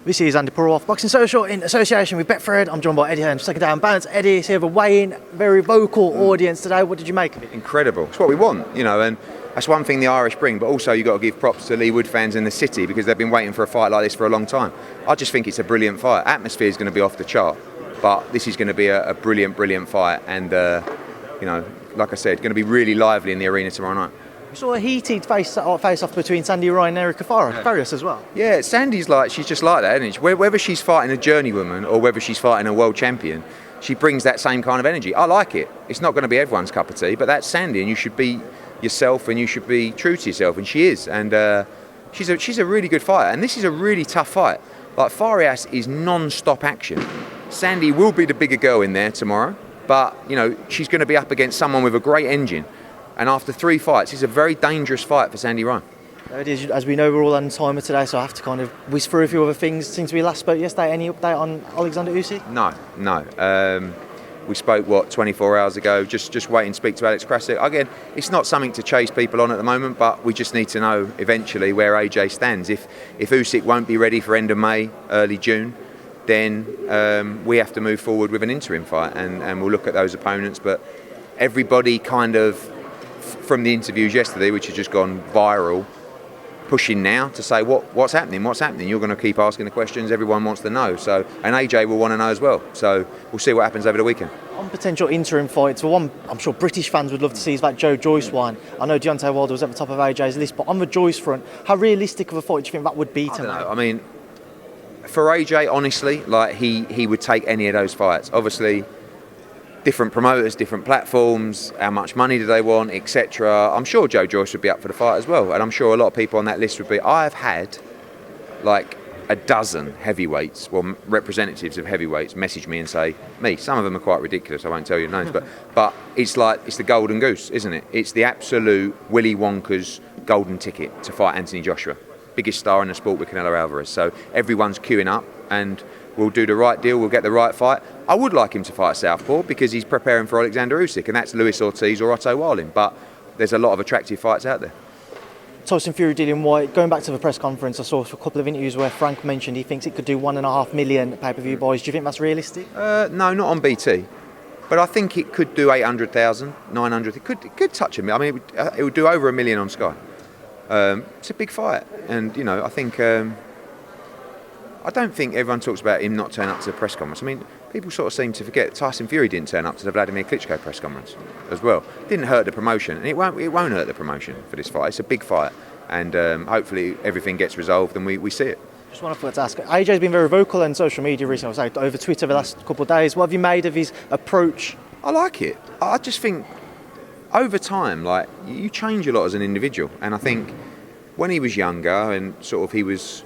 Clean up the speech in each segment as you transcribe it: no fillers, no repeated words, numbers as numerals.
This is Andi Purewal, Boxing Social in association with Betfred. I'm joined by Eddie Hearn, second down balance. Eddie is here with a weighing, very vocal audience today. What did you make of it? Incredible. It's what we want, and that's one thing the Irish bring, but also you've got to give props to Lee Wood fans in the city because they've been waiting for a fight like this for a long time. I just think it's a brilliant fight. Atmosphere is going to be off the chart, but this is going to be a brilliant fight, and like I said, going to be really lively in the arena tomorrow night. We saw a heated face-off between Sandy Ryan and Erica Farias as well. Yeah, Sandy's she's just like that, isn't she? Whether she's fighting a journeywoman or whether she's fighting a world champion, she brings that same kind of energy. I like it. It's not going to be everyone's cup of tea, but that's Sandy, and you should be yourself and you should be true to yourself, and she is. And she's a really good fighter, and this is a really tough fight. Like, Farias is non-stop action. Sandy will be the bigger girl in there tomorrow, but she's going to be up against someone with a great engine. And after 3 fights, it's a very dangerous fight for Sandy Ryan. It is, as we know, we're all on timer today, so I have to kind of whiz through a few other things since we last spoke yesterday. Any update on Alexander Usyk? No. We spoke, 24 hours ago, just waiting to speak to Alex Krasik. Again, it's not something to chase people on at the moment, but we just need to know eventually where AJ stands. If Usyk won't be ready for end of May, early June, then we have to move forward with an interim fight, and we'll look at those opponents. But everybody kind of, from the interviews yesterday, which have just gone viral, pushing now to say what's happening. You're going to keep asking the questions. Everyone wants to know. So, and AJ will want to know as well. So we'll see what happens over the weekend. On potential interim fights, for one, I'm sure British fans would love to see is that Joe Joyce one. I know Deontay Wilder was at the top of AJ's list, but on the Joyce front, how realistic of a fight do you think that would be tonight? I don't know. I mean, for AJ, honestly, he would take any of those fights. Obviously, different promoters, different platforms, how much money do they want, etc. I'm sure Joe Joyce would be up for the fight as well, and I'm sure a lot of people on that list would be. I've had a dozen heavyweights, representatives of heavyweights message me and say, some of them are quite ridiculous, I won't tell you names, but it's the golden goose, isn't it? It's the absolute Willy Wonka's golden ticket to fight Anthony Joshua. Biggest star in the sport with Canelo Alvarez. So everyone's queuing up, and we'll do the right deal, we'll get the right fight. I would like him to fight Southpaw because he's preparing for Alexander Usyk, and that's Luis Ortiz or Otto Wallin, but there's a lot of attractive fights out there. Tyson Fury dealing White, going back to the press conference, I saw a couple of interviews where Frank mentioned he thinks it could do 1.5 million pay-per-view buys. Do you think that's realistic? No, not on BT, but I think it could do 800,000, 900. It could touch a million. I mean, it would do over 1 million on Sky. It's a big fight, and I think I don't think everyone talks about him not turning up to the press conference. I mean, people sort of seem to forget Tyson Fury didn't turn up to the Vladimir Klitschko press conference as well. It didn't hurt the promotion, and it won't hurt the promotion for this fight. It's a big fight, and hopefully everything gets resolved and we see it. Just wanted to ask, AJ's been very vocal on social media recently, over Twitter the last couple of days. What have you made of his approach? I like it. I just think over time, you change a lot as an individual, and I think when he was younger and sort of he was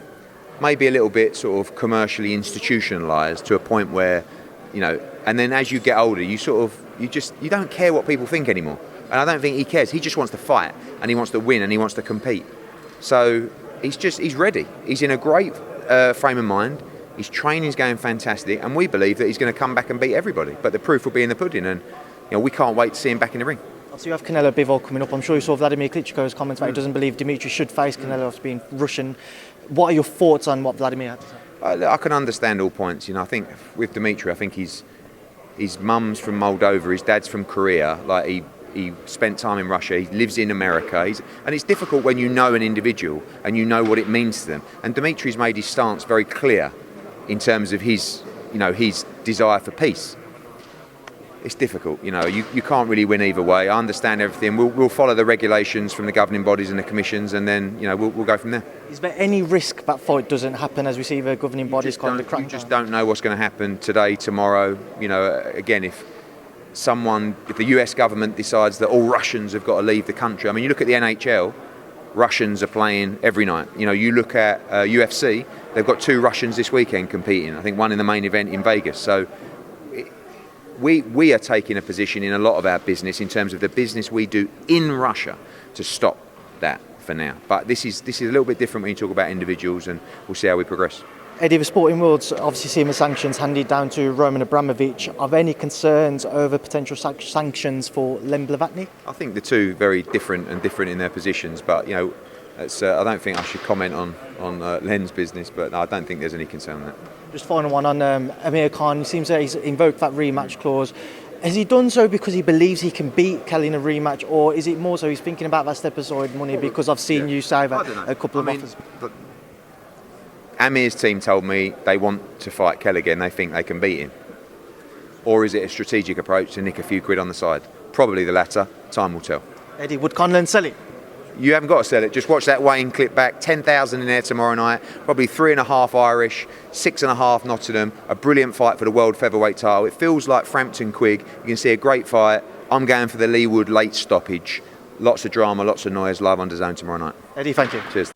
maybe a little bit sort of commercially institutionalised to a point where, and then as you get older, you don't care what people think anymore. And I don't think he cares. He just wants to fight, and he wants to win, and he wants to compete. So he's ready. He's in a great frame of mind. His training's going fantastic, and we believe that he's going to come back and beat everybody. But the proof will be in the pudding, and we can't wait to see him back in the ring. So you have Canelo Bivol coming up. I'm sure you saw Vladimir Klitschko's comments that he doesn't believe Dimitri should face Canelo after being Russian. What are your thoughts on what Vladimir had to say? I can understand all points. I think with Dimitri, I think his mum's from Moldova, his dad's from Korea. He spent time in Russia. He lives in America. And it's difficult when you know an individual and you know what it means to them. And Dimitri's made his stance very clear in terms of his desire for peace. It's difficult, you can't really win either way. I understand everything. We'll follow the regulations from the governing bodies and the commissions, and then we'll go from there. Is there any risk that fight doesn't happen as we see the governing bodies kind of crack down? You just don't know what's going to happen today, tomorrow. Again, if the US government decides that all Russians have got to leave the country. I mean, you look at the NHL, Russians are playing every night. You look at UFC, they've got 2 Russians this weekend competing. I think one in the main event in Vegas. So we are taking a position in a lot of our business in terms of the business we do in Russia to stop that for now. But this is a little bit different when you talk about individuals, and we'll see how we progress. Eddie, the sporting world's obviously seeing the sanctions handed down to Roman Abramovich. Are there any concerns over potential sanctions for Len Blavatnik? I think the two very different in their positions, but I don't think I should comment on Len's business, but no, I don't think there's any concern on that. Just final one on Amir Khan. It seems that he's invoked that rematch clause. Has he done so because he believes he can beat Kelly in a rematch, or is it more so he's thinking about that step aside money because I've seen you say that a couple of offers? Amir's team told me they want to fight Kelly again. They think they can beat him. Or is it a strategic approach to nick a few quid on the side? Probably the latter. Time will tell. Eddie, would Conlan sell it? You haven't got to sell it. Just watch that Wayne clip back. 10,000 in there tomorrow night. Probably 3.5 Irish, 6.5 Nottingham. A brilliant fight for the world featherweight title. It feels like Frampton Quigg. You can see a great fight. I'm going for the Leewood late stoppage. Lots of drama, lots of noise. Live on DAZN tomorrow night. Eddie, thank you. Cheers.